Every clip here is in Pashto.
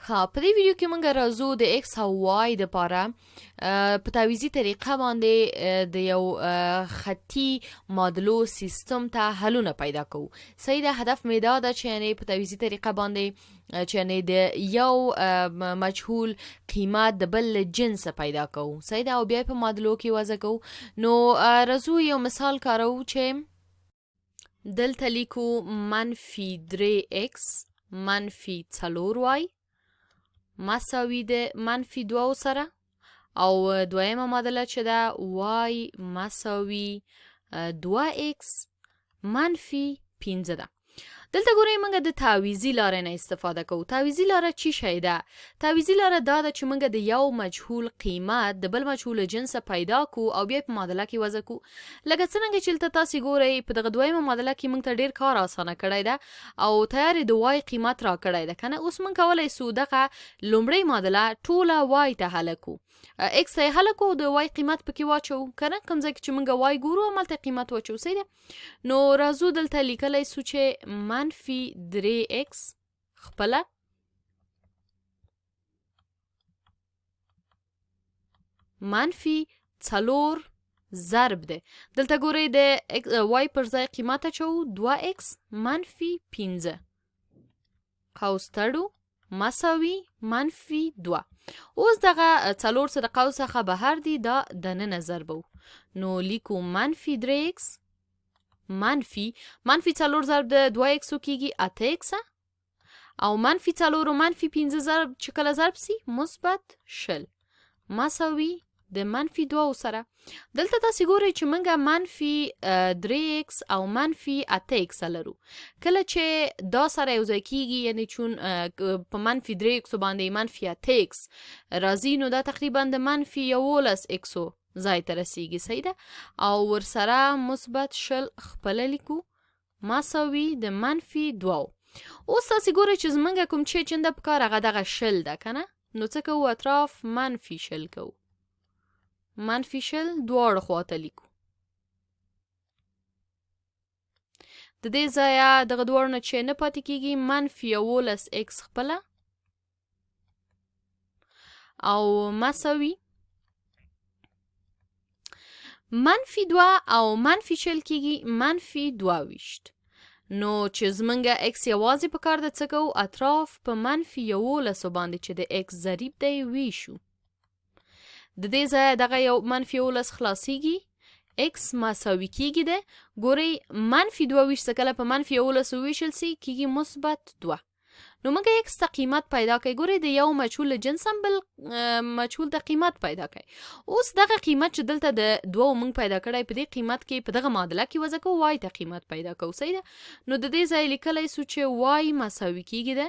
ها په دې ویډیو کې موږ راځو د ایکس او وای دپاره په تعویضي طریقه باندې د یو خطي معادلو سیستم ته حلونه پیدا کوو. صحیح ده، هدف مې دا ده چې یعنې په تعویضي طریقه باندې چې یعنې د یو مجهول قیمت د بل له جنسه پیدا کوو. صحیح ده، او بیا په معادلو کې وضع کوو. نو راځو یو مثال کاروو چې دلته لیکو -3x -4y مساوي د -2 سره، او دویمه معادله چې ده y مساوي 2x -5 ده. دلته ګورئ موږ د تعویضي لارې نه استفاده کوو. تعویضي لاره چی شی ده؟ تعویضي لاره دا ده چې موږ د یو مجهول قیمت د بل مجهول جنسه پیدا کو او بیا په معادله کې وضع کو. لکه څرنګه چې دلته تاسې ګورئ په دغه دویمه معادله کې موږ ته ډېر کار اسانه کړی ده او تیار یې د وای قیمت را کړی ده که نه. اوس موږ کولی سو دغه لومړۍ معادله ټوله وای ته حله کو، ایکس ته یې حله کو، د وای قیمت پکې واچوو که نه، کوم ځای کې چې موږ وای ګورو هملته قیمت واچوو. صحیح ده. نو راځو دلته لیکلی سو چې -3x خپله -4 ضرب ده. دلته ګورئ د وای پر ځای قیمت اچوو 2x -15 قوس تړو مساوي -2. اوس دغه 4 څه د قوس څخه بهر دي، دا دننه ضربو. نو لیکو -3x -4 ضرب د 2x کیږي 8x، او -4 او -15 ضرب چې کله ضرب سي مثبت 20 مساوي د -2 سره. دلته تاسې ګورئ چې موږ -3x او -8x لرو. کله چې دا سره یو ځای کیږي، یعنی چون په -3x باندې -8x راځي، نو دا تقریبا د -11x ځای ته رسیږي. صحیح ده، او ورسره مثبت 20 خپله لیکو مساوي د -2. اوس تاسې ګورئ چې زموږ کوم چې چنده په کار هغه دغه 20 ده که نه. نو څه کوو؟ اطراف -20 کوو، -20 دواړو خواته لیکو. د دې ځایه دغه دواړو نه چې نه پاتې کیږي -11x خپله او مساوي -2 او -20 کیږي -22. نو چې زمونږ x یوازې په کار ده څه کوو؟ اطراف په -11 باندې چې د x ضریب دی ویشو. د دې ځایه دغه یو -11 خلاصیږي، x مساوي کیږي ده. ګورئ -22 څه کله په -11 وویشل سي کیږي -2. نو موږ x ته قیمت پیدا کوي. ګورئ د یو مجهول جنس هم بل مجهول ته قیمت پیدا کوي. اوس دغه قیمت چې دلته د 2 موږ پیدا کړی، په دې قیمت کې په دغه معادله کې وضع کوو، وای ته قیمت پیدا کوو. صحیح ده. نو د دې ځای لیکلی سو چې وای مساوي کیږي ده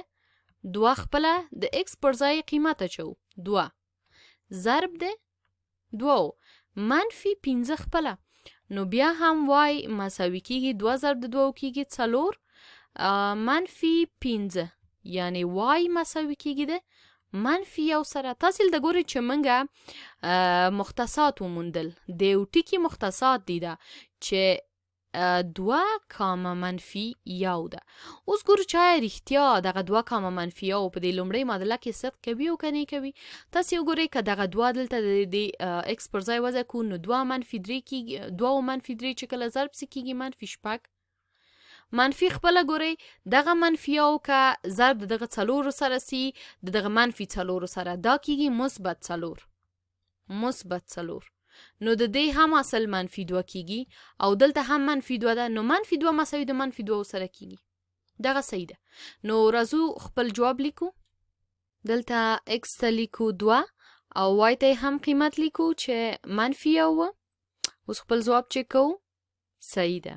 2 خپله د x پر ځای قیمت اچوو 2 ضرب ده 2 -15 خپله. نو بیا هم وای مساوي کیږي 2 ضرب د 2 کیږي 4 -15، یعنی وای مساوي کیږي ده -1 سره. تاسې دلته ګورئ چې موږ مختصات وموندل. د یو ټکي مختصات دي ده چې 2 کامه -1 ده. اوس ګورو چې آیا رښتیا دغه 2 کامه -1 په دې لومړۍ معادله کې صدق کوي او که نه کوي. تاسې وګورئ که دغه 2 دلته د x پر ځای وضع کړو، نو 2 -3 کیږي. 2 او -3 چې کله ضرب سي کیږي -6. منفي خپله ګورئ دغه -1 که ضرب د دغه 4 سره سي د دغه -4 سره، دا کیږي -4. نو د دې هم اصل -2 کیږي او دلته هم -2 ده. نو -2 مساوي د -2 سره کیږي. دغه صحیح ده. نو راځو خپل جواب لیکو. دلته x ته لیکو 2 او y ته هم قیمت لیکو چې -1 و. اوس خپل جواب چک کوو. صحیح ده.